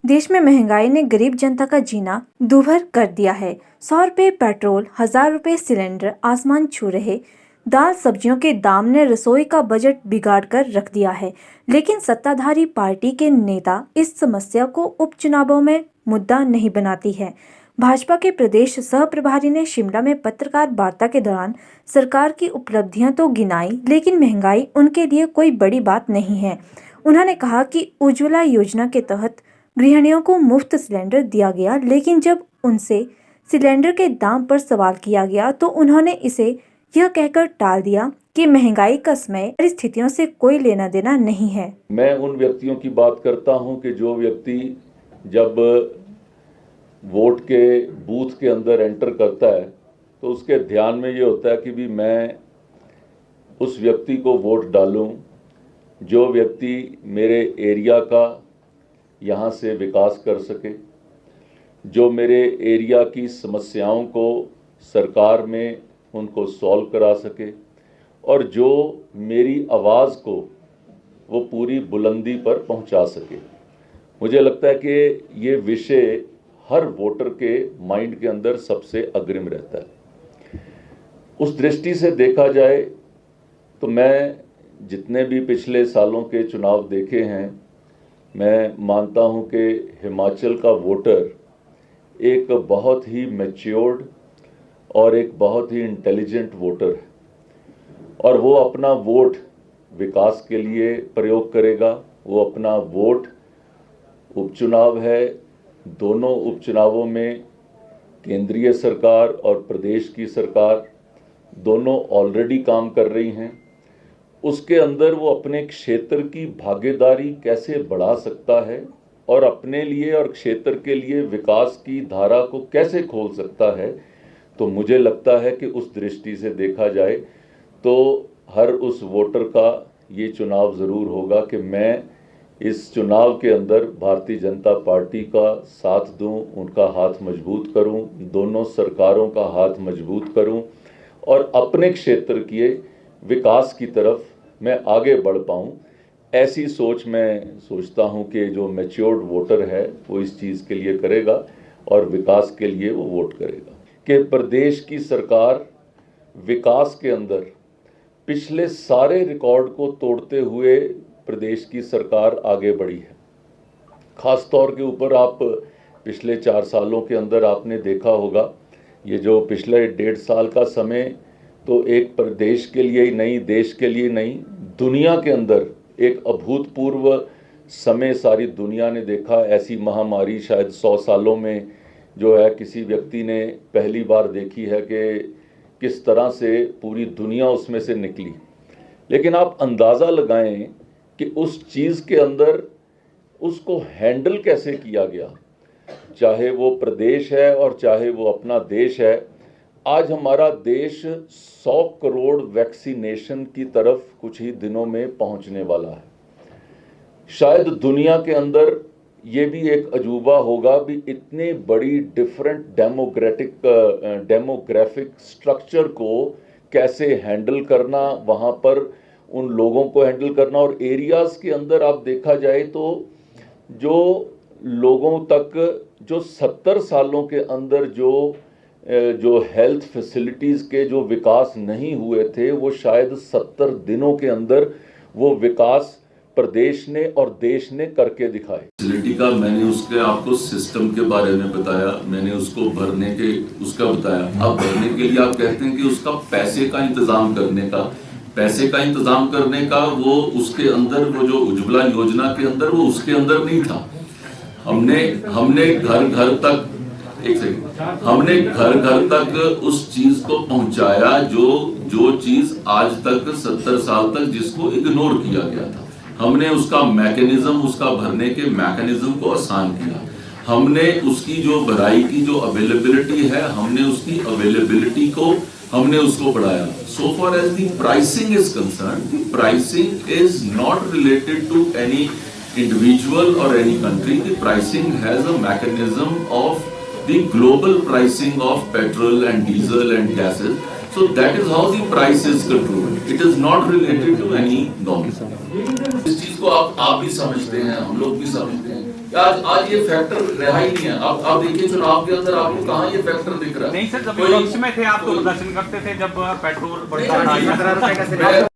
देश में महंगाई ने गरीब जनता का जीना दूभर कर दिया है। 100 रुपये पेट्रोल, 1000 रुपये सिलेंडर आसमान छू रहे। दाल सब्जियों के दाम ने रसोई का बजट बिगाड़ कर रख दिया है। लेकिन सत्ताधारी पार्टी के नेता इस समस्या को उपचुनावों में मुद्दा नहीं बनाती है। भाजपा के प्रदेश सह प्रभारी ने शिमला में पत्रकार वार्ता के दौरान सरकार की उपलब्धियां तो गिनाई, लेकिन महंगाई उनके लिए कोई बड़ी बात नहीं है। उन्होंने कहा कि उज्ज्वला योजना के तहत गृहिणियों को मुफ्त सिलेंडर दिया गया, लेकिन जब उनसे सिलेंडर के दाम पर सवाल किया गया तो उन्होंने इसे यह कहकर टाल दिया कि महंगाई का समय परिस्थितियों से कोई लेना देना नहीं है। मैं उन व्यक्तियों की बात करता हूं कि जो व्यक्ति जब वोट के बूथ के अंदर एंटर करता है तो उसके ध्यान में ये होता है कि भी मैं उस व्यक्ति को वोट डालूं जो व्यक्ति मेरे एरिया का यहाँ से विकास कर सके, जो मेरे एरिया की समस्याओं को सरकार में उनको सॉल्व करा सके और जो मेरी आवाज़ को वो पूरी बुलंदी पर पहुंचा सके। मुझे लगता है कि ये विषय हर वोटर के माइंड के अंदर सबसे अग्रिम रहता है। उस दृष्टि से देखा जाए तो मैं जितने भी पिछले सालों के चुनाव देखे हैं, मैं मानता हूं कि हिमाचल का वोटर एक बहुत ही मैच्योर्ड और एक बहुत ही इंटेलिजेंट वोटर है और वो अपना वोट विकास के लिए प्रयोग करेगा। वो अपना वोट, उपचुनाव है, दोनों उपचुनावों में केंद्रीय सरकार और प्रदेश की सरकार दोनों ऑलरेडी काम कर रही हैं। उसके अंदर वो अपने क्षेत्र की भागीदारी कैसे बढ़ा सकता है और अपने लिए और क्षेत्र के लिए विकास की धारा को कैसे खोल सकता है। तो मुझे लगता है कि उस दृष्टि से देखा जाए तो हर उस वोटर का ये चुनाव ज़रूर होगा कि मैं इस चुनाव के अंदर भारतीय जनता पार्टी का साथ दूं, उनका हाथ मजबूत करूं, दोनों सरकारों का हाथ मजबूत करूं और अपने क्षेत्र के विकास की तरफ मैं आगे बढ़ पाऊं। ऐसी सोच मैं सोचता हूं कि जो मैच्योर्ड वोटर है वो इस चीज़ के लिए करेगा और विकास के लिए वो वोट करेगा। कि प्रदेश की सरकार विकास के अंदर पिछले सारे रिकॉर्ड को तोड़ते हुए प्रदेश की सरकार आगे बढ़ी है। ख़ास तौर के ऊपर आप पिछले 4 सालों के अंदर आपने देखा होगा, ये जो पिछले 1.5 साल का समय तो एक प्रदेश के लिए ही नहीं, देश के लिए नहीं, दुनिया के अंदर एक अभूतपूर्व समय सारी दुनिया ने देखा। ऐसी महामारी शायद 100 सालों में जो है किसी व्यक्ति ने पहली बार देखी है कि किस तरह से पूरी दुनिया उसमें से निकली। लेकिन आप अंदाज़ा लगाएं कि उस चीज़ के अंदर उसको हैंडल कैसे किया गया, चाहे वो प्रदेश है और चाहे वो अपना देश है। आज हमारा देश 100 करोड़ वैक्सीनेशन की तरफ कुछ ही दिनों में पहुंचने वाला है। शायद दुनिया के अंदर ये भी एक अजूबा होगा भी इतने बड़ी डिफरेंट डेमोग्राफिक स्ट्रक्चर को कैसे हैंडल करना, वहाँ पर उन लोगों को हैंडल करना। और एरियाज़ के अंदर आप देखा जाए तो जो लोगों तक जो 70 सालों के अंदर जो हेल्थ फैसिलिटीज़ के जो विकास नहीं हुए थे, वो शायद 70 दिनों के अंदर वो विकास प्रदेश ने और देश ने करके दिखाए। फैसिलिटी का मैंने उसके आपको सिस्टम के बारे में बताया, मैंने उसको भरने के उसका बताया। अब भरने के लिए आप कहते हैं कि उसका पैसे का इंतजाम करने का वो उसके अंदर वो जो उज्ज्वला योजना के अंदर वो उसके अंदर नहीं था। हमने घर घर तक हमने घर घर तक उस चीज को पहुंचाया जो चीज आज तक 70 साल तक जिसको इग्नोर किया गया था। हमने उसका मैकेनिज्म, उसका भरने के मैकेनिज्म को आसान किया। हमने उसकी जो भराई की जो अवेलेबिलिटी है, हमने उसकी अवेलेबिलिटी को हमने उसको बढ़ाया। So far as the pricing is concerned, the pricing is not related to any individual or any country. The pricing has a mechanism of the global pricing of petrol and diesel and gases. So that is how the price is controlled. It is not related to any norm. इस चीज को आप भी समझते हैं, हम लोग भी समझते हैं। आज ये फैक्टर रहा ही नहीं है। आप देखिए चुनाव के अंदर आपको कहाँ ये फैक्टर दिख रहा है? नहीं सर, जब विपक्ष में थे आप तो प्रदर्शन करते थे जब पेट्रोल बढ़ता था।